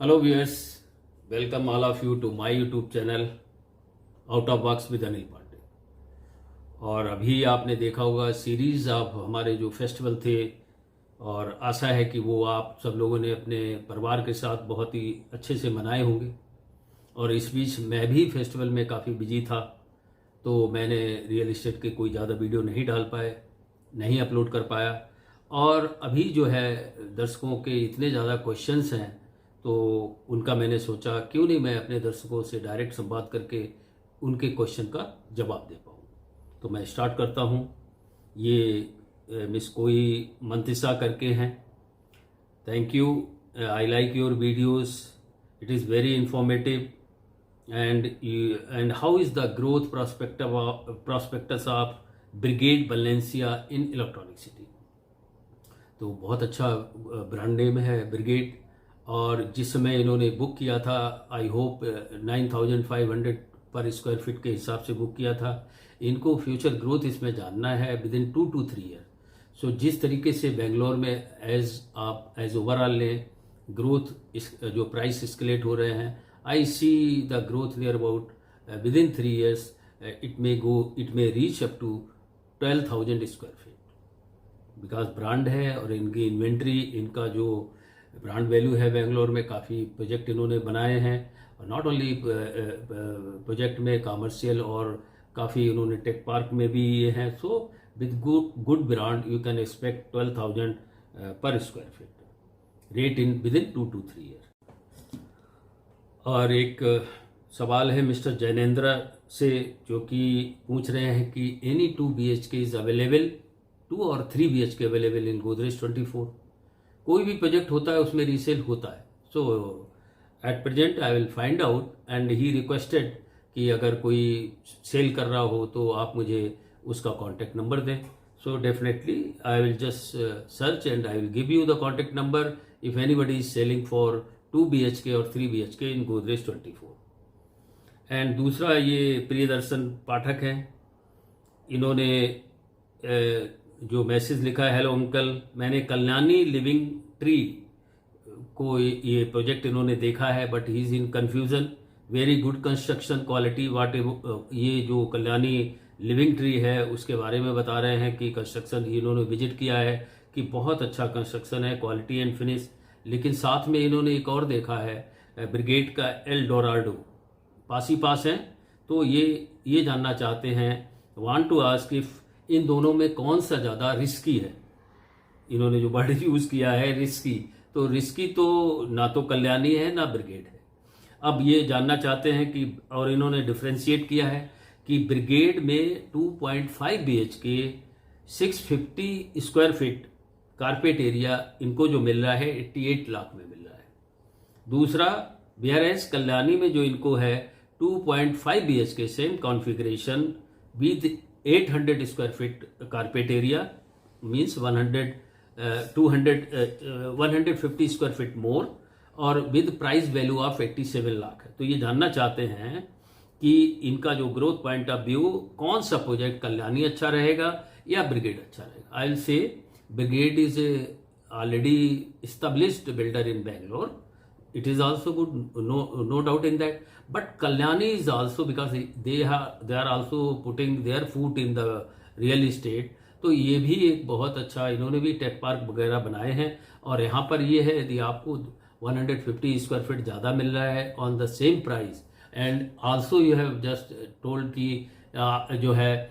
Hello viewers, welcome all of you to my YouTube channel out of box with Anil Pandey. और अभी आपने देखा होगा सीरीज़ आप हमारे जो फेस्टिवल थे, और आशा है कि वो आप सब लोगों ने अपने परिवार के साथ बहुत ही अच्छे से मनाए होंगे। और इस बीच मैं भी फेस्टिवल में काफ़ी बिजी था, तो मैंने रियल इस्टेट के कोई ज़्यादा वीडियो नहीं डाल पाए, नहीं अपलोड कर पाया। और अभी जो है दर्शकों के इतने ज़्यादा क्वेश्चंस हैं, तो उनका मैंने सोचा क्यों नहीं मैं अपने दर्शकों से डायरेक्ट संवाद करके उनके क्वेश्चन का जवाब दे पाऊँ। तो मैं स्टार्ट करता हूँ। ये मिस कोई मंतिसा करके हैं। Thank you, I like your videos, it is very informative and how is the growth prospectus of brigade Valencia in electronic city. तो बहुत अच्छा ब्रांड नेम है ब्रिगेड, और जिस समय इन्होंने बुक किया था आई होप 9,500 पर स्क्वायर फीट के हिसाब से बुक किया था। इनको फ्यूचर ग्रोथ इसमें जानना है within 2 to 3 year. So जिस तरीके से बेंगलोर में एज ओवरऑल लें ग्रोथ, जो प्राइस एस्केलेट हो रहे हैं, I see the growth near about within 3 years it may reach up to 12,000 square feet. Because brand है और इनकी इन्वेंट्री, इनका जो ब्रांड वैल्यू है बेंगलोर में, काफ़ी प्रोजेक्ट इन्होंने बनाए हैं। और नॉट ओनली प्रोजेक्ट में कमर्शियल, और काफ़ी इन्होंने टेक पार्क में भी ये हैं। So with good brand you can expect 12,000 पर square feet rate in with in 2 to 3 year. और एक सवाल है मिस्टर जैनेन्द्र से, जो कि पूछ रहे हैं कि एनी 2 BHK इज अवेलेबल, 2 और 3 BHK अवेलेबल इन गोदरेज 24। कोई भी प्रोजेक्ट होता है उसमें रीसेल होता है। So at present I will find out, and he requested कि अगर कोई सेल कर रहा हो तो आप मुझे उसका कॉन्टैक्ट नंबर दें। So definitely I will just search and I will give you the contact number if anybody is selling for 2 BHK और 3 BHK इन गोदरेज 24। एंड दूसरा, ये प्रियदर्शन पाठक हैं, इन्होंने जो मैसेज लिखा है, हेलो अंकल, मैंने कल्याणी लिविंग ट्री को ये प्रोजेक्ट इन्होंने देखा है, but he is in confusion. Very good construction quality what, ये जो कल्याणी लिविंग ट्री है उसके बारे में बता रहे हैं कि कंस्ट्रक्शन इन्होंने विजिट किया है कि बहुत अच्छा कंस्ट्रक्शन है, क्वालिटी एंड फिनिश। लेकिन साथ में इन्होंने एक और देखा है ब्रिगेड का एल डोराडो, पास ही पास है। तो ये जानना चाहते हैं, वांट टू आस्क इफ इन दोनों में कौन सा ज़्यादा रिस्की है। इन्होंने जो वर्ड यूज़ किया है रिस्की, तो रिस्की तो ना तो कल्याणी है ना ब्रिगेड है। अब ये जानना चाहते हैं कि, और इन्होंने डिफ्रेंशिएट किया है कि ब्रिगेड में 2.5 BHK 650 square feet carpet area इनको जो मिल रहा है 88 लाख में मिल रहा है। दूसरा, वेयरएज कल्याणी में जो इनको है 2.5 BHK same configuration with 800 square feet carpet area, means 150 square feet more, और with price value of 87 lakh है। तो ये जानना चाहते हैं कि इनका जो ग्रोथ पॉइंट ऑफ व्यू, कौन सा प्रोजेक्ट कल्याणी अच्छा रहेगा या ब्रिगेड अच्छा रहेगा। I will say brigade is already established builder in Bangalore, it is also good, no doubt in that, but Kalyani is also, because they are also putting their foot in the real estate। तो ये भी एक बहुत अच्छा, इन्होंने भी tech park वगैरह बनाए हैं। और यहाँ पर ये है, यदि आपको 150 स्क्वायर फीट ज़्यादा मिल रहा है on the same price, and also you have just told कि जो है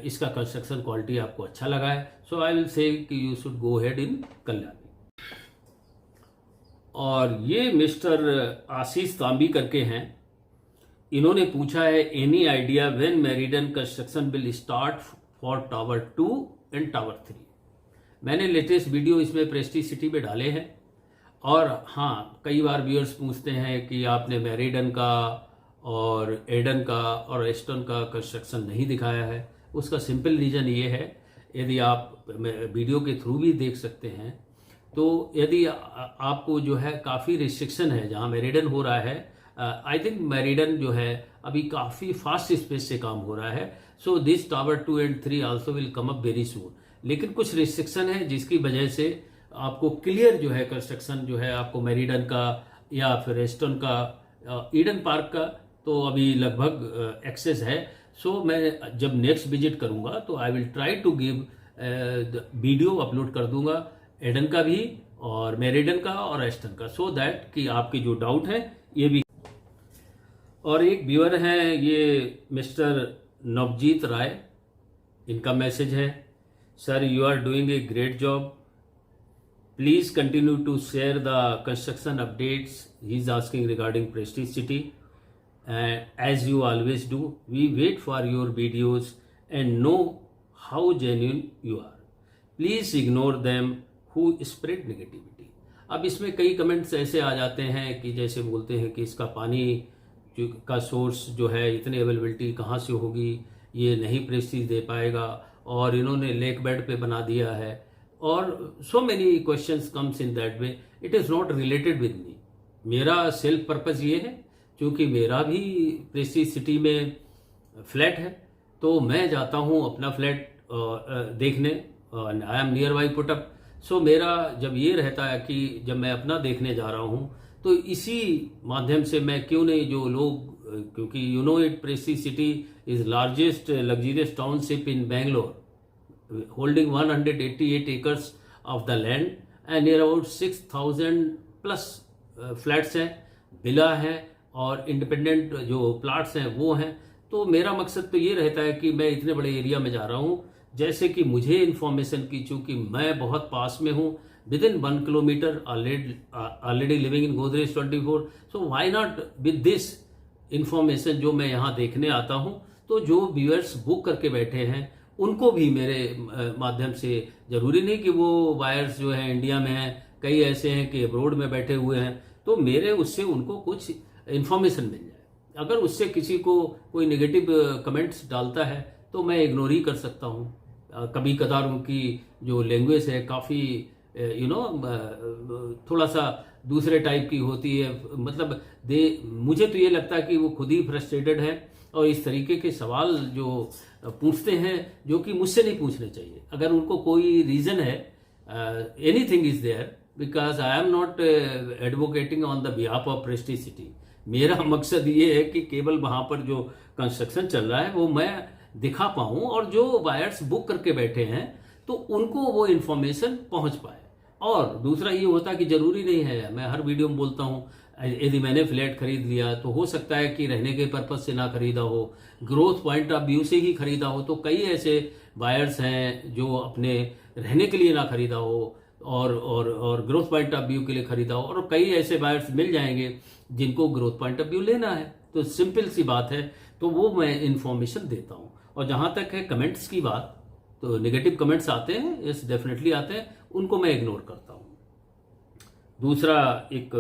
इसका कंस्ट्रक्शन क्वालिटी आपको अच्छा लगा है, सो आई विल से कि you should go head in Kalyani. और ये मिस्टर आशीष तांबी करके हैं, इन्होंने पूछा है any idea when Meridian construction will start for tower 2 and tower 3। मैंने लेटेस्ट वीडियो इसमें प्रेस्टीज सिटी में डाले हैं। और हाँ, कई बार व्यूअर्स पूछते हैं कि आपने मेरिडन का और एडन का और एस्टन का कंस्ट्रक्शन नहीं दिखाया है। उसका सिंपल रीज़न ये है, यदि आप वीडियो के थ्रू भी देख सकते हैं, तो यदि आपको जो है काफ़ी रिस्ट्रिक्शन है जहाँ मेरिडन हो रहा है, आई थिंक मेरिडन जो है अभी काफ़ी फास्ट स्पेस से काम हो रहा है। So this tower 2 and 3 also will come up very soon. लेकिन कुछ रिस्ट्रिक्शन है जिसकी वजह से आपको क्लियर जो है कंस्ट्रक्शन जो है आपको मेरिडन का या फिर एस्टन का, ईडन पार्क का तो अभी लगभग एक्सेस है। सो मैं जब नेक्स्ट विजिट करूंगा तो I will try to give video upload कर दूंगा एडन का भी और मेरिडन का और एस्टन का, सो दैट कि आपकी जो डाउट है ये भी। और एक व्यूअर हैं ये मिस्टर नवजीत राय, इनका मैसेज है, sir you are doing a great job, please continue to share the construction updates he is asking regarding Prestige City as you always do. We wait for your videos and know how genuine you are. Please ignore them who spread negativity. अब इसमें कई comments ऐसे आ जाते हैं कि जैसे बोलते हैं कि इसका पानी का सोर्स जो है इतनी अवेलेबिलिटी कहाँ से होगी, ये नहीं प्रेस्टीज दे पाएगा, और इन्होंने लेक बेड पे बना दिया है, और so many questions comes in that way. It is not related with me. मेरा सेल्फ पर्पज़ ये है क्योंकि मेरा भी प्रेस्टीज सिटी में फ्लैट है, तो मैं जाता हूँ अपना फ्लैट देखने, I am nearby put up. So मेरा जब ये रहता है कि जब मैं अपना देखने जा रहा हूँ तो इसी माध्यम से मैं क्यों नहीं, जो लोग, क्योंकि you know it, Prestige city is largest luxurious township in Bangalore, holding 188 acres of the land and near about 6,000 plus flats हैं, विला है और इंडिपेंडेंट जो प्लाट्स हैं वो हैं. तो मेरा मकसद तो ये रहता है कि मैं इतने बड़े एरिया में जा रहा हूँ, जैसे कि मुझे इन्फॉर्मेशन की, चूंकि मैं बहुत पास में हूँ, with in 1 kilometre, already living in Godrej 24. So why not with this information जो मैं यहाँ देखने आता हूँ, तो जो व्यूअर्स बुक करके बैठे हैं उनको भी मेरे माध्यम से, जरूरी नहीं कि वो बायर्स जो हैं इंडिया में हैं, कई ऐसे हैं कि अब्रोड में बैठे हुए हैं, तो मेरे उससे उनको कुछ इन्फॉर्मेशन मिल जाए. अगर उससे किसी को कोई नेगेटिव कमेंट्स डालता है तो मैं इग्नोर ही कर सकता हूँ. कभी कदार उनकी जो लैंग्वेज है काफ़ी थोड़ा सा दूसरे टाइप की होती है, मतलब मुझे तो ये लगता है कि वो खुद ही फ्रस्ट्रेटेड है और इस तरीके के सवाल जो पूछते हैं जो कि मुझसे नहीं पूछने चाहिए. अगर उनको कोई रीज़न है, anything is there, because I am not advocating on the behalf of Prestige City. मेरा मकसद ये है कि केवल वहाँ पर जो कंस्ट्रक्शन चल रहा है वो मैं दिखा पाऊँ, और जो बायर्स बुक करके बैठे हैं तो उनको वो इन्फॉर्मेशन पहुँच पाए. और दूसरा ये होता कि जरूरी नहीं है, मैं हर वीडियो में बोलता हूँ, यदि मैंने फ्लैट खरीद लिया तो हो सकता है कि रहने के पर्पज से ना खरीदा हो, ग्रोथ पॉइंट ऑफ व्यू से ही खरीदा हो. तो कई ऐसे बायर्स हैं जो अपने रहने के लिए ना खरीदा हो और ग्रोथ पॉइंट ऑफ व्यू के लिए खरीदा हो, और कई ऐसे बायर्स मिल जाएंगे जिनको ग्रोथ पॉइंट ऑफ व्यू लेना है. तो सिंपल सी बात है, तो वो मैं इन्फॉर्मेशन देता हूँ. और जहाँ तक है कमेंट्स की बात, तो नेगेटिव कमेंट्स आते हैं, यस डेफिनेटली आते हैं, उनको मैं इग्नोर करता हूँ. दूसरा एक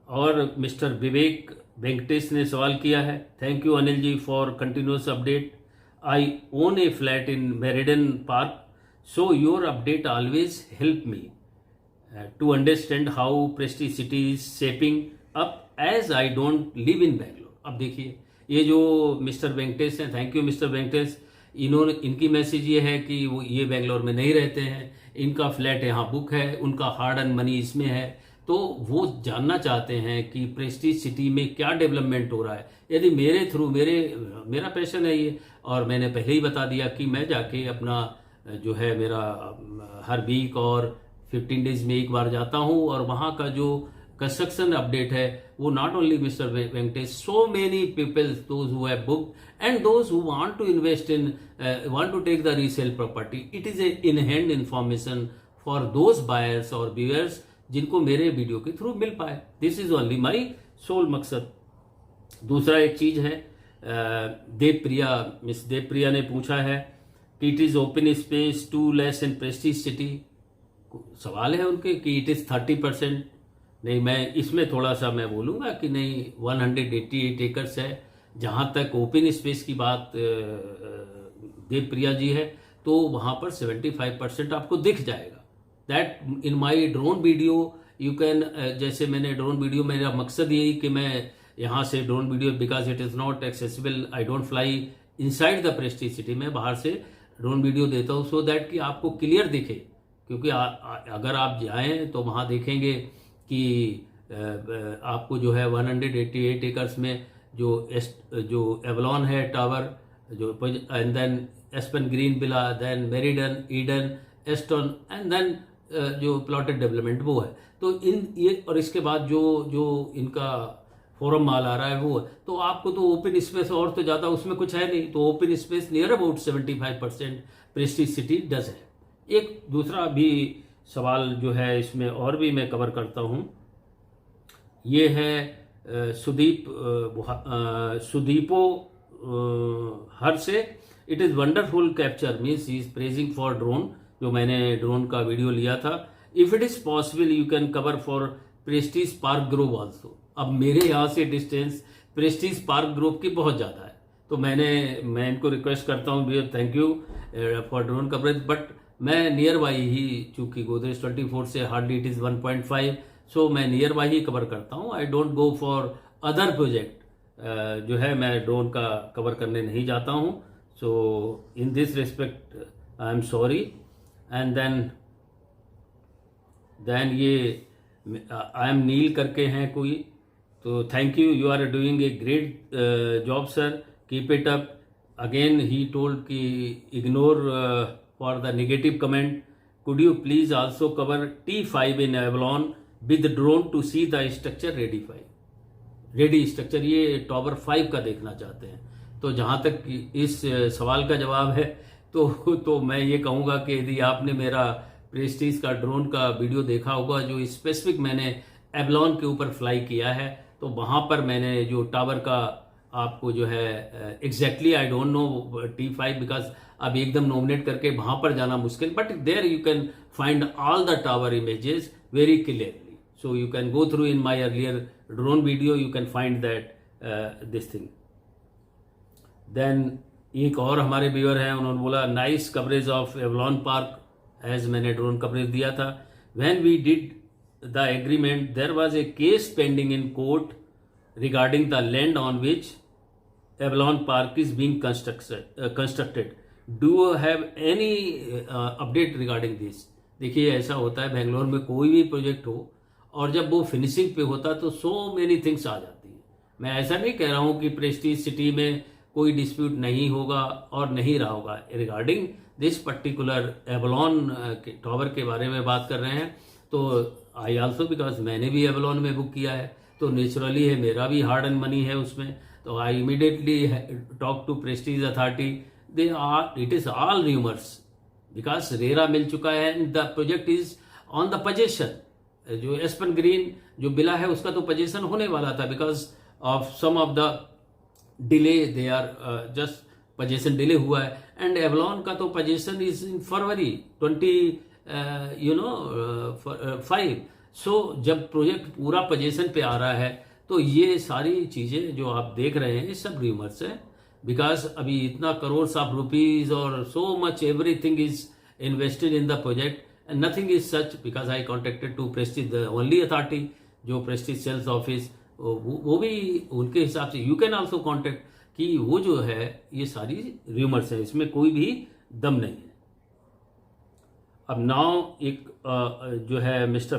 और मिस्टर विवेक वेंकटेश ने सवाल किया है, thank you Anil ji for continuous update. I own a flat in Meridian Park, so your update always help me to understand how Prestige City is shaping up as I don't live in Bangalore. अब देखिए ये जो mister Venkatesh हैं, thank you mister Venkatesh, इनकी message ये है कि वो ये बेंगलोर में नहीं रहते हैं, इनका फ्लैट यहाँ बुक है, उनका हार्ड अर्न मनी इसमें है, तो वो जानना चाहते हैं कि प्रेस्टीज सिटी में क्या डेवलपमेंट हो रहा है. यदि मेरे थ्रू, मेरा पैशन है ये, और मैंने पहले ही बता दिया कि मैं जाके अपना जो है मेरा हर वीक और 15 डेज में एक बार जाता हूँ, और वहाँ का जो कंस्ट्रक्शन अपडेट है वो not only mister Venkatesh, so many peoples, those who have booked and those who want to invest in, want to take the resale property, it is a in hand information for those buyers और viewers जिनको मेरे video के through मिल पाए. This is only my sole मकसद. दूसरा एक चीज है, देवप्रिया, मिस देवप्रिया ने पूछा है कि it is open space too less in Prestige City. सवाल है उनके कि इट इज 30%. नहीं, मैं इसमें थोड़ा सा मैं बोलूँगा कि नहीं, 188 एकर्स है. जहाँ तक ओपन स्पेस की बात देवप्रिया जी है, तो वहाँ पर 75% आपको दिख जाएगा. That in my drone video you can, जैसे मैंने ड्रोन वीडियो, मेरा मकसद यही कि मैं यहाँ से drone video, because it is not accessible, I don't fly inside the Prestige city, मैं बाहर से ड्रोन वीडियो देता हूँ सो दैट कि आपको क्लियर दिखे. क्योंकि अगर आप जाएं तो वहाँ देखेंगे कि आपको जो है 188 एकर्स में जो एवलॉन है टावर, जो and then Aspen Green Villa, then Meridian, Eden, Aston and then जो प्लॉटेड डेवलपमेंट वो है। तो ये और इसके बाद जो इनका फोरम माल आ रहा है वो है। तो आपको तो ओपन स्पेस और तो ज़्यादा उसमें कुछ है नहीं, तो open space near about 75% Prestige city does है। एक दूसरा भी सवाल जो है इसमें और भी मैं कवर करता हूँ, ये है सुदीपो हर से, it is wonderful capture, means he is praising for drone, जो मैंने ड्रोन का वीडियो लिया था। If it is possible you can cover for Prestige park Grove also. अब मेरे यहाँ से डिस्टेंस प्रेस्टीज पार्क ग्रोव की बहुत ज़्यादा है, तो मैं इनको रिक्वेस्ट करता हूँ भैया, thank you for drone coverage, but मैं नियर बाई ही, चूँकि गोदरेज 24 से हार्डली इट इज़ 1.5, सो मैं नियर बाई ही कवर करता हूँ। I don't go for other project, जो है मैं ड्रोन का कवर करने नहीं जाता हूँ। So in this respect I am sorry. And then ये आई एम नील करके हैं कोई, तो thank you, you are doing a great job sir, keep it up. Again he told कि ignore for the negative comment, could you please also cover T5 in Avalon with drone to see the structure ready structure. ये tower 5 का देखना चाहते हैं। तो जहाँ तक इस सवाल का जवाब है, तो मैं ये कहूँगा कि यदि आपने मेरा प्रेस्टीज का ड्रोन का वीडियो देखा होगा, जो स्पेसिफिक मैंने एवलॉन के ऊपर फ्लाई किया है, तो वहाँ पर मैंने जो टावर का आपको जो है exactly I don't know T5 because अब एकदम नॉमिनेट करके वहाँ पर जाना मुश्किल, but there you can find all the tower images very clearly. So you can go through in my earlier drone video, you can find that this thing. Then एक और हमारे व्यूअर हैं, उन्होंने बोला nice coverage of Avalon Park, as मैंने drone coverage दिया था। When we did the agreement, there was a case pending in court regarding the land on which Avalon Park is being constructed. Do you have any update regarding this? देखिए ऐसा होता है बेंगलोर में, कोई भी project हो और जब वो फिनिशिंग पे होता तो सो मेनी थिंग्स आ जाती हैं। मैं ऐसा नहीं कह रहा हूँ कि प्रेस्टीज सिटी में कोई डिस्प्यूट नहीं होगा और नहीं रहा होगा। Regarding this particular Avalon tower के बारे में बात कर रहे हैं, तो आई आल्सो, बिकॉज मैंने भी एवलॉन में बुक किया है, तो नेचुरली है मेरा भी हार्ड एंड मनी है उसमें। तो I immediately talk to Prestige authority, it is all rumours, because RERA मिल चुका है and the project is on the possession. जो एस्पन ग्रीन जो बिला है उसका तो पोजीशन होने वाला था, because of some of the delay, they are just position delay हुआ है। एंड एवलॉन का तो पोजीशन इज इन फरवरी 2025। सो जब प्रोजेक्ट पूरा पोजीशन पे आ रहा है, तो ये सारी चीजें जो आप देख रहे हैं ये सब र्यूमर्स है, बिकॉज अभी इतना करोड़ ऑफ रुपीज और so much everything is invested in the project and nothing is such, because I contacted to Prestige, the only authority जो Prestige सेल्स ऑफिस, वो भी उनके हिसाब से यू कैन ऑल्सो कॉन्टेक्ट कि वो जो है ये सारी र्यूमर्स है, इसमें कोई भी दम नहीं है। अब नाउ एक जो है मिस्टर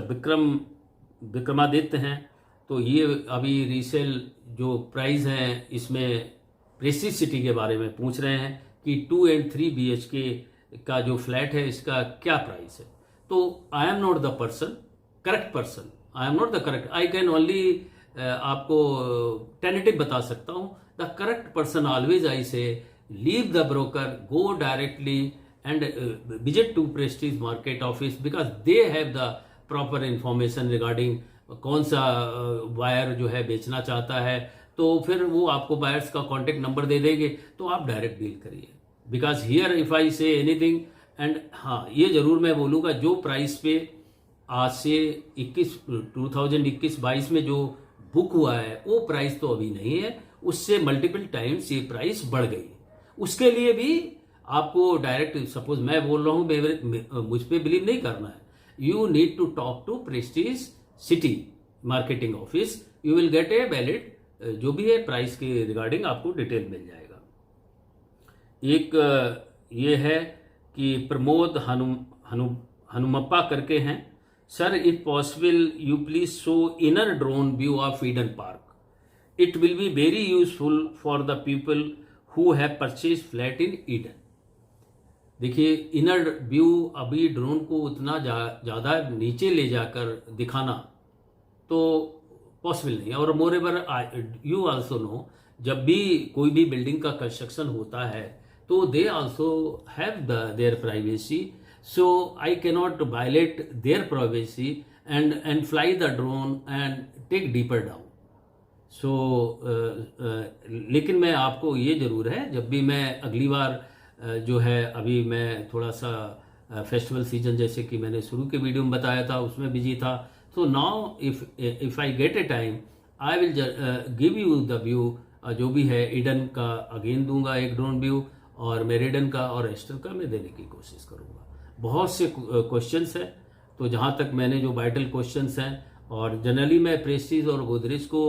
विक्रमादित्य हैं, तो ये अभी रीसेल जो प्राइस हैं इसमें प्रेस्टीज सिटी के बारे में पूछ रहे हैं कि 2 and 3 BHK का जो फ्लैट है इसका क्या प्राइस है। तो I am not the correct person, I am not the correct, I can only आपको टेनेटिव बता सकता हूँ। The correct person always I say leave the broker, go directly and visit to Prestige market office, because they have the proper information regarding कौन सा buyer जो है बेचना चाहता है, तो फिर वो आपको बायर्स का कॉन्टेक्ट नंबर दे देंगे, तो आप डायरेक्ट डील करिए। Because here if I say anything, and हाँ ये जरूर मैं बोलूँगा, जो प्राइस पे आज से 2021-22 में जो बुक हुआ है वो प्राइस तो अभी नहीं है, उससे मल्टीपल टाइम्स ये प्राइस बढ़ गई। उसके लिए भी आपको डायरेक्ट, सपोज मैं बोल रहा हूँ, मुझ पर बिलीव नहीं करना है, you need to talk to Prestige City marketing office, you will get a valid जो भी है प्राइस के रिगार्डिंग आपको डिटेल मिल जाएगा। एक ये है कि प्रमोद हनुमप्पा करके हैं, sir, if possible, you please show inner drone view of Eden Park. It will be very useful for the people who have purchased flat in Eden. देखिए, इनर व्यू अभी ड्रोन को उतना ज़्यादा नीचे ले जाकर दिखाना तो पॉसिबल नहीं है। और मोर एवर यू आल्सो नो, जब भी कोई भी बिल्डिंग का कंस्ट्रक्शन होता है तो they also have their privacy, so I cannot violate their privacy and fly the drone and take deeper down. So लेकिन मैं आपको ये ज़रूर है, जब भी मैं अगली बार जो है, अभी मैं थोड़ा सा फेस्टिवल सीजन जैसे कि मैंने शुरू के वीडियो में बताया था उसमें बिजी था, so now if I get A time I will give you the view जो भी है ईडन का, अगेन दूंगा एक ड्रोन व्यू, और मेरिडन का और एस्टर का मैं देने की कोशिश करूंगा। बहुत से क्वेश्चंस हैं, तो जहाँ तक मैंने जो वाइटल क्वेश्चंस हैं, और जनरली मैं प्रेस्टीज और गोदरेज को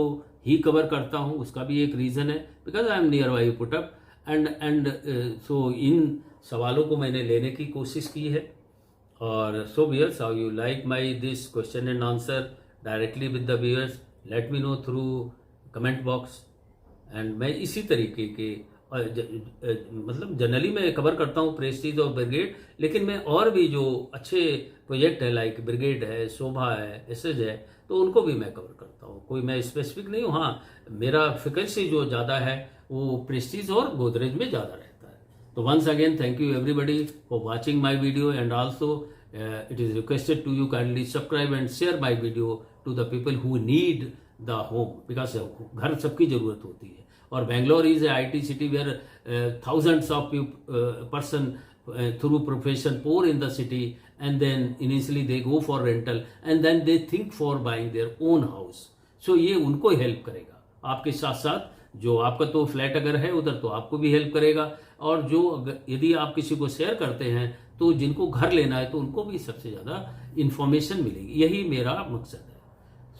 ही कवर करता हूँ, उसका भी एक रीज़न है, because I am nearby put up and so इन सवालों को मैंने लेने की कोशिश की है। और so viewers, how you like my this question and answer directly with the viewers, let me know through comment box. And मैं इसी तरीके के मतलब जनरली मैं कवर करता हूँ प्रेस्टीज और ब्रिगेड, लेकिन मैं और भी जो अच्छे प्रोजेक्ट है लाइक ब्रिगेड है, शोभा है, एसएज है, तो उनको भी मैं कवर करता हूँ। कोई मैं स्पेसिफिक नहीं हूँ। हाँ, मेरा फ्रिक्वेंसी जो ज़्यादा है वो प्रेस्टीज और गोदरेज में ज़्यादा रहता है। तो once again thank you everybody for watching my video, and also it is requested to you kindly subscribe and share my video to the people who need the home, because घर सबकी ज़रूरत होती है। और Bangalore is a IT city where thousands of person through profession pour in the city, and then initially they go for rental and then they think for buying their own house. So ये उनको help करेगा, आपके साथ साथ जो आपका तो flat अगर है उधर तो आपको भी हेल्प करेगा, और जो यदि आप किसी को शेयर करते हैं तो जिनको घर लेना है तो उनको भी सबसे ज़्यादा इंफॉर्मेशन मिलेगी। यही मेरा मकसद है।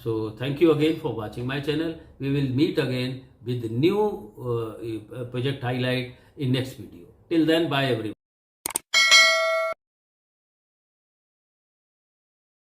So thank you again for watching my channel. We will meet again with new project highlight in next video. Till then, bye everyone.